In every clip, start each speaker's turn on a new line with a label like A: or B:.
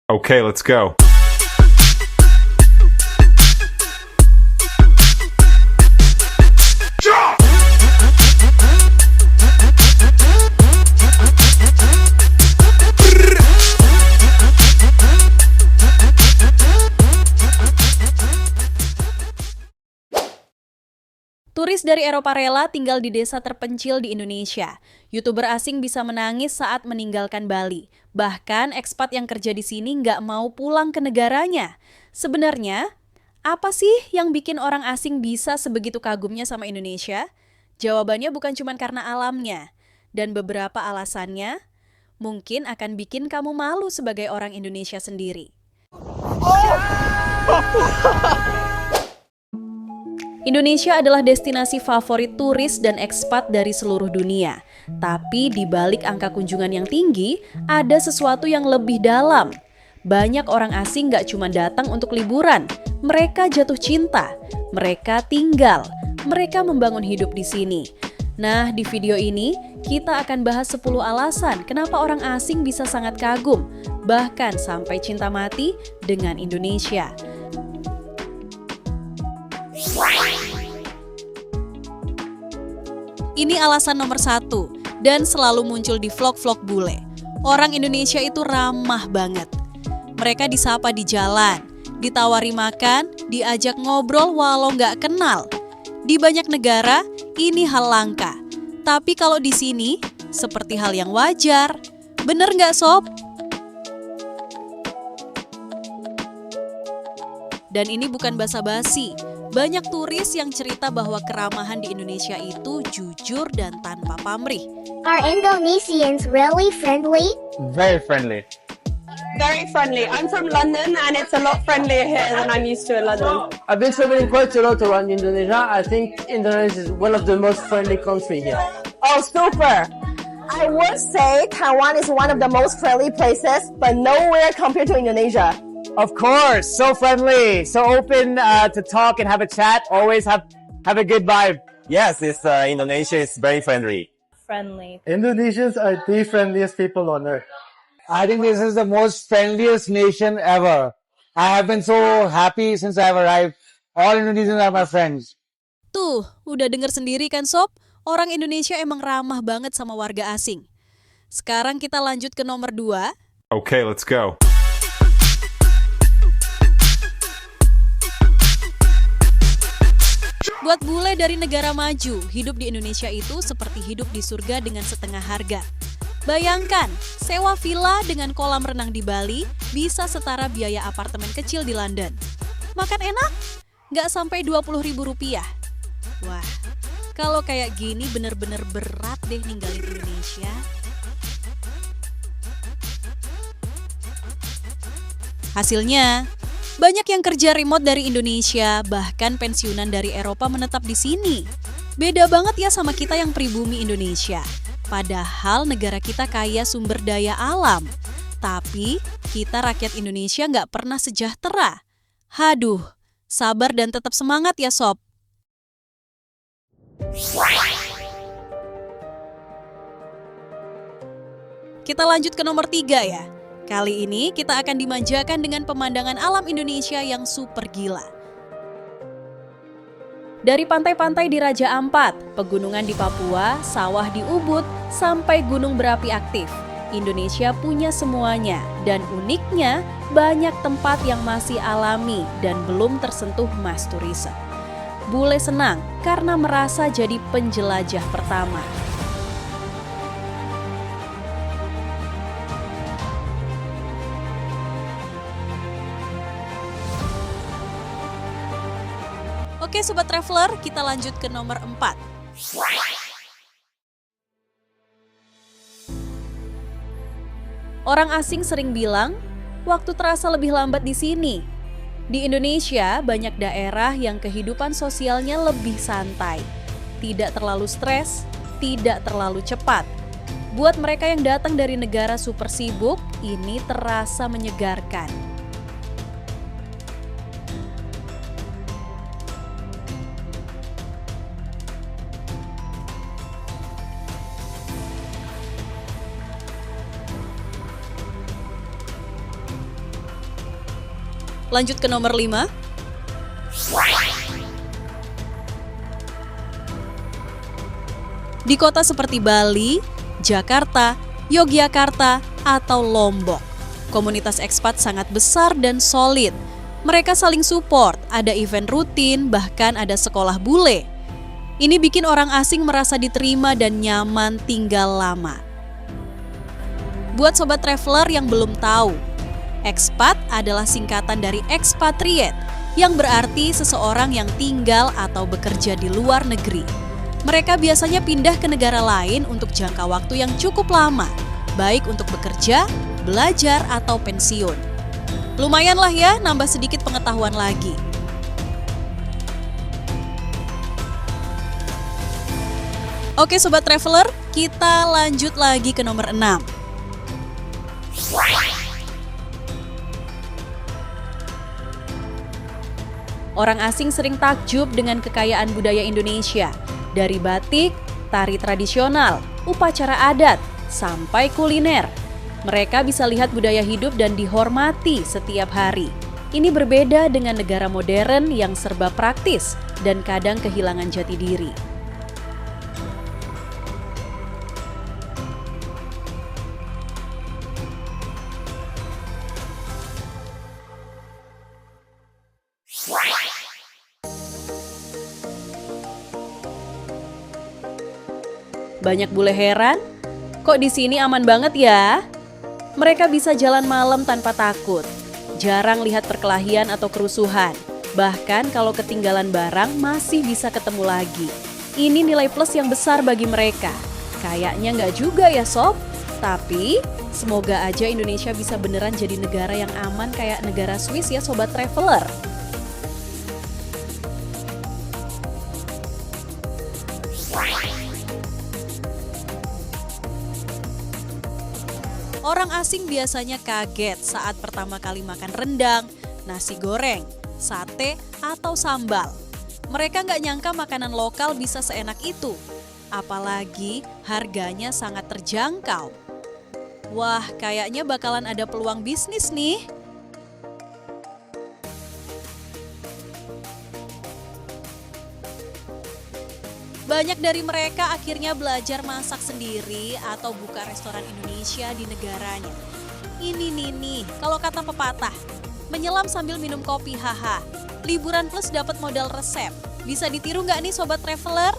A: Okay, let's go.
B: Turis dari Eropa rela tinggal di desa terpencil di Indonesia. YouTuber asing bisa menangis saat meninggalkan Bali. Bahkan ekspat yang kerja di sini nggak mau pulang ke negaranya. Sebenarnya, apa sih yang bikin orang asing bisa sebegitu kagumnya sama Indonesia? Jawabannya bukan cuma karena alamnya. Dan beberapa alasannya mungkin akan bikin kamu malu sebagai orang Indonesia sendiri. Indonesia adalah destinasi favorit turis dan ekspat dari seluruh dunia. Tapi di balik angka kunjungan yang tinggi, ada sesuatu yang lebih dalam. Banyak orang asing gak cuma datang untuk liburan, mereka jatuh cinta, mereka tinggal, mereka membangun hidup di sini. Nah, di video ini kita akan bahas 10 alasan kenapa orang asing bisa sangat kagum, bahkan sampai cinta mati dengan Indonesia. Ini alasan nomor 1 dan selalu muncul di vlog-vlog bule. Orang Indonesia itu ramah banget. Mereka disapa di jalan, ditawari makan, diajak ngobrol walau nggak kenal. Di banyak negara, ini hal langka. Tapi kalau di sini, seperti hal yang wajar. Bener nggak, Sob? Dan ini bukan basa-basi. Banyak turis yang cerita bahwa keramahan di Indonesia itu jujur dan tanpa pamrih.
C: Are Indonesians really friendly?
D: Very friendly.
E: Very friendly. I'm from London and it's a lot friendlier here than I'm used to in London.
D: I've been traveling quite a lot around Indonesia. I think Indonesia is one of the most friendly countries here.
E: Oh, super. I would say Taiwan is one of the most friendly places, but nowhere compared to Indonesia.
D: Of course, so friendly, so open to talk and have a chat. Always have a good vibe.
F: Yes, Indonesia is very friendly.
E: Friendly.
G: Indonesians are the friendliest people on earth.
D: I think this is the most friendliest nation ever. I have been so happy since I've arrived. All Indonesians are my friends.
B: Tuh, udah denger sendiri kan Sob? Orang Indonesia emang ramah banget sama warga asing. Sekarang kita lanjut ke nomor 2.
A: Okay, let's go.
B: Buat bule dari negara maju, hidup di Indonesia itu seperti hidup di surga dengan setengah harga. Bayangkan, sewa villa dengan kolam renang di Bali bisa setara biaya apartemen kecil di London. Makan enak? Nggak sampai Rp20.000. Wah, kalau kayak gini bener-bener berat deh ninggalin Indonesia. Hasilnya, banyak yang kerja remote dari Indonesia, bahkan pensiunan dari Eropa menetap di sini. Beda banget ya sama kita yang pribumi Indonesia. Padahal negara kita kaya sumber daya alam. Tapi kita rakyat Indonesia nggak pernah sejahtera. Haduh, sabar dan tetap semangat ya Sob. Kita lanjut ke nomor 3 ya. Kali ini kita akan dimanjakan dengan pemandangan alam Indonesia yang super gila. Dari pantai-pantai di Raja Ampat, pegunungan di Papua, sawah di Ubud, sampai gunung berapi aktif. Indonesia punya semuanya dan uniknya banyak tempat yang masih alami dan belum tersentuh mass tourism. Bule senang karena merasa jadi penjelajah pertama. Oke Sobat Traveler, kita lanjut ke nomor 4. Orang asing sering bilang, waktu terasa lebih lambat di sini. Di Indonesia, banyak daerah yang kehidupan sosialnya lebih santai. Tidak terlalu stres, tidak terlalu cepat. Buat mereka yang datang dari negara super sibuk, ini terasa menyegarkan. Lanjut ke nomor 5. Di kota seperti Bali, Jakarta, Yogyakarta, atau Lombok, komunitas ekspat sangat besar dan solid. Mereka saling support, ada event rutin, bahkan ada sekolah bule. Ini bikin orang asing merasa diterima dan nyaman tinggal lama. Buat sobat traveler yang belum tahu, ekspat adalah singkatan dari expatriate, yang berarti seseorang yang tinggal atau bekerja di luar negeri. Mereka biasanya pindah ke negara lain untuk jangka waktu yang cukup lama, baik untuk bekerja, belajar, atau pensiun. Lumayanlah ya, nambah sedikit pengetahuan lagi. Oke sobat traveler, kita lanjut lagi ke nomor 6. Orang asing sering takjub dengan kekayaan budaya Indonesia, dari batik, tari tradisional, upacara adat, sampai kuliner. Mereka bisa lihat budaya hidup dan dihormati setiap hari. Ini berbeda dengan negara modern yang serba praktis dan kadang kehilangan jati diri. Banyak bule heran, kok di sini aman banget ya? Mereka bisa jalan malam tanpa takut, jarang lihat perkelahian atau kerusuhan. Bahkan kalau ketinggalan barang masih bisa ketemu lagi. Ini nilai plus yang besar bagi mereka. Kayaknya nggak juga ya sob, tapi semoga aja Indonesia bisa beneran jadi negara yang aman kayak negara Swiss ya sobat traveler. Orang asing biasanya kaget saat pertama kali makan rendang, nasi goreng, sate, atau sambal. Mereka nggak nyangka makanan lokal bisa seenak itu. Apalagi harganya sangat terjangkau. Wah, kayaknya bakalan ada peluang bisnis nih. Banyak dari mereka akhirnya belajar masak sendiri atau buka restoran Indonesia di negaranya. Ini nih, kalau kata pepatah, menyelam sambil minum kopi, haha. Liburan plus dapat modal resep. Bisa ditiru nggak nih sobat traveler?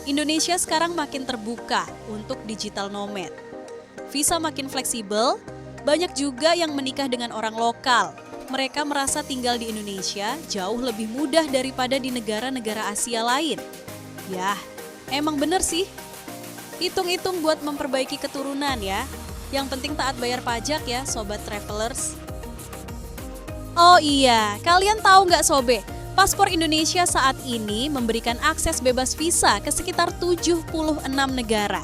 B: Indonesia sekarang makin terbuka untuk digital nomad. Visa makin fleksibel, banyak juga yang menikah dengan orang lokal. Mereka merasa tinggal di Indonesia jauh lebih mudah daripada di negara-negara Asia lain. Yah, emang bener sih. Hitung-hitung buat memperbaiki keturunan ya. Yang penting taat bayar pajak ya, sobat travelers. Oh iya, kalian tahu nggak sobe? Paspor Indonesia saat ini memberikan akses bebas visa ke sekitar 76 negara.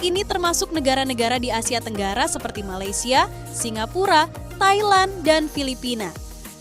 B: Ini termasuk negara-negara di Asia Tenggara seperti Malaysia, Singapura, Thailand, dan Filipina.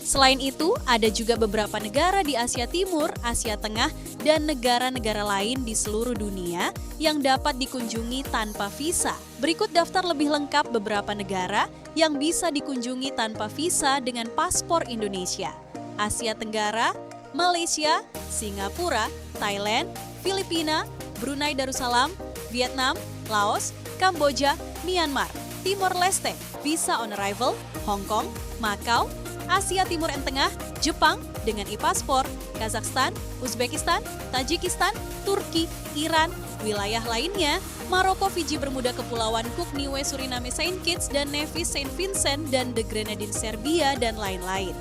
B: Selain itu, ada juga beberapa negara di Asia Timur, Asia Tengah, dan negara-negara lain di seluruh dunia yang dapat dikunjungi tanpa visa. Berikut daftar lebih lengkap beberapa negara yang bisa dikunjungi tanpa visa dengan paspor Indonesia. Asia Tenggara, Malaysia, Singapura, Thailand, Filipina, Brunei Darussalam, Vietnam, Laos, Kamboja, Myanmar, Timor Leste, visa on arrival, Hong Kong, Macau, Asia Timur dan Tengah, Jepang dengan e-paspor, Kazakhstan, Uzbekistan, Tajikistan, Turki, Iran, wilayah lainnya, Maroko, Fiji, Bermuda, Kepulauan Cook, Niue, Suriname, Saint Kitts, dan Nevis, Saint Vincent, dan The Grenadines, Serbia, dan lain-lain.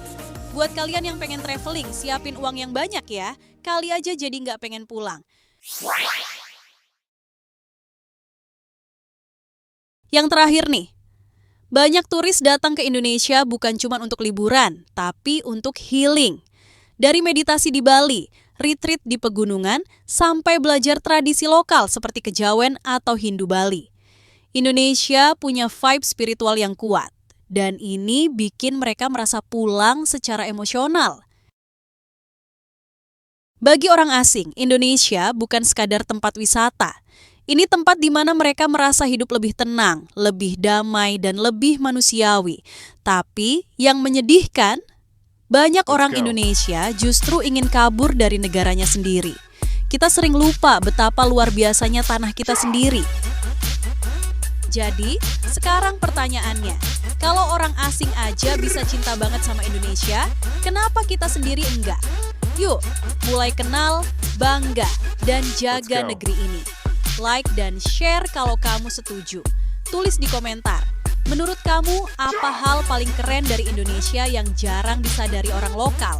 B: Buat kalian yang pengen traveling, siapin uang yang banyak ya. Kali aja jadi nggak pengen pulang. Yang terakhir nih, banyak turis datang ke Indonesia bukan cuma untuk liburan, tapi untuk healing. Dari meditasi di Bali, retreat di pegunungan, sampai belajar tradisi lokal seperti kejawen atau Hindu Bali. Indonesia punya vibe spiritual yang kuat, dan ini bikin mereka merasa pulang secara emosional. Bagi orang asing, Indonesia bukan sekadar tempat wisata. Ini tempat di mana mereka merasa hidup lebih tenang, lebih damai, dan lebih manusiawi. Tapi yang menyedihkan, banyak orang Indonesia justru ingin kabur dari negaranya sendiri. Kita sering lupa betapa luar biasanya tanah kita sendiri. Jadi, sekarang pertanyaannya, kalau orang asing aja bisa cinta banget sama Indonesia, kenapa kita sendiri enggak? Yuk, mulai kenal, bangga, dan jaga negeri ini. Like dan share kalau kamu setuju. Tulis di komentar, menurut kamu apa hal paling keren dari Indonesia yang jarang disadari orang lokal?